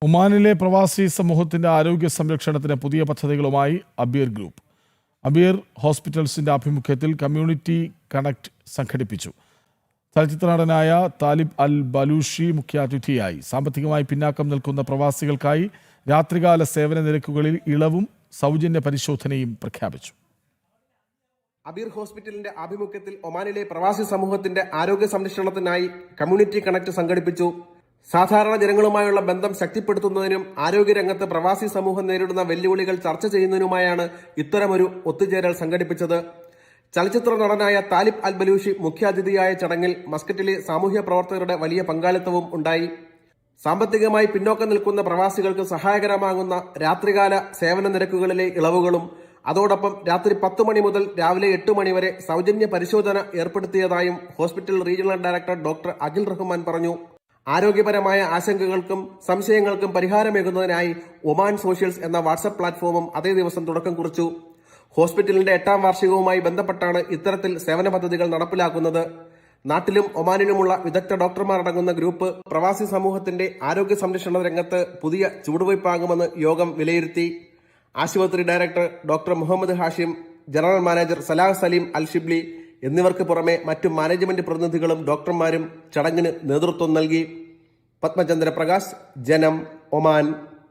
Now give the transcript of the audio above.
ഒമാനിലെ പ്രവാസി സമൂഹത്തിന്റെ ആരോഗ്യ സംരക്ഷണത്തിന് പുതിയ പദ്ധതികളുമായി അബീർ ഗ്രൂപ്പ്. അബീർ ഹോസ്പിറ്റൽസിന്റെ ആഭിമുഖ്യത്തിൽ കമ്മ്യൂണിറ്റി കണക്ട് സംഘടിപ്പിച്ചു. ചലച്ചിത്ര നടനായ താലിബ് അൽ ബലൂഷി മുഖ്യാതിഥിയായി. സാമ്പത്തികമായി പിന്നാക്കം നിൽക്കുന്ന പ്രവാസികൾക്കായി രാത്രികാല സേവന നിരക്കുകളിൽ ഇളവും സൗജന്യ പരിശോധനയും പ്രഖ്യാപിച്ചു. അബീർ ഹോസ്പിറ്റലിന്റെ ആഭിമുഖ്യത്തിൽ ഒമാനിലെ പ്രവാസി സമൂഹത്തിന്റെ ആരോഗ്യ സംരക്ഷണത്തിനായി കമ്മ്യൂണിറ്റി കണക്ട് സംഘടിപ്പിച്ചു. സാധാരണ ജനങ്ങളുമായുള്ള ബന്ധം ശക്തിപ്പെടുത്തുന്നതിനും ആരോഗ്യരംഗത്ത് പ്രവാസി സമൂഹം നേരിടുന്ന വെല്ലുവിളികൾ ചർച്ച ചെയ്യുന്നതിനുമായാണ് ഇത്തരമൊരു ഒത്തുചേരൽ സംഘടിപ്പിച്ചത്. ചലച്ചിത്ര നടനായ താലിബ് അൽ ബലൂഷി മുഖ്യാതിഥിയായ ചടങ്ങിൽ മസ്കറ്റിലെ സാമൂഹ്യ പ്രവർത്തകരുടെ വലിയ പങ്കാളിത്തവും ഉണ്ടായി. സാമ്പത്തികമായി പിന്നോക്കം നിൽക്കുന്ന പ്രവാസികൾക്ക് സഹായകരമാകുന്ന രാത്രികാല സേവന നിരക്കുകളിലെ ഇളവുകളും അതോടൊപ്പം രാത്രി 10 മണി മുതൽ രാവിലെ 8 മണി വരെ സൗജന്യ പരിശോധന ഏർപ്പെടുത്തിയതായും hospital regional director doctor Akhil Rahman പറഞ്ഞു. ആരോഗ്യപരമായ ആശങ്കകൾക്കും സംശയങ്ങൾക്കും പരിഹാരമേകുന്നതിനായി ഒമാൻ സോഷ്യൽസ് എന്ന വാട്സ്ആപ്പ് പ്ലാറ്റ്ഫോമും അതേ ദിവസം തുടക്കം കുറിച്ചു. ഹോസ്പിറ്റലിന്റെ 8ാം വാർഷികവുമായി ബന്ധപ്പെട്ടാണ് ഇത്തരത്തിൽ സേവന പദ്ധതികൾ നടപ്പിലാക്കുന്നത്. നാട്ടിലും ഒമാനിലുമുള്ള വിദഗ്ധ ഡോക്ടർമാർ അടങ്ങുന്ന ഗ്രൂപ്പ് പ്രവാസി സമൂഹത്തിന്റെ ആരോഗ്യ സംരക്ഷണ രംഗത്ത് പുതിയ ചുവടുവയ്പാകുമെന്ന് യോഗം വിലയിരുത്തി. ആശുപത്രി director doctor Muhammad Hashim, general manager Salah Saleem Al Shibli എന്നിവർക്ക് പുറമെ മറ്റു മാനേജ്മെന്റ് പ്രതിനിധികളും ഡോക്ടർമാരും ചടങ്ങിന് നേതൃത്വം നൽകി. പത്മചന്ദ്ര പ്രകാശ്, ജനം, ഒമാൻ.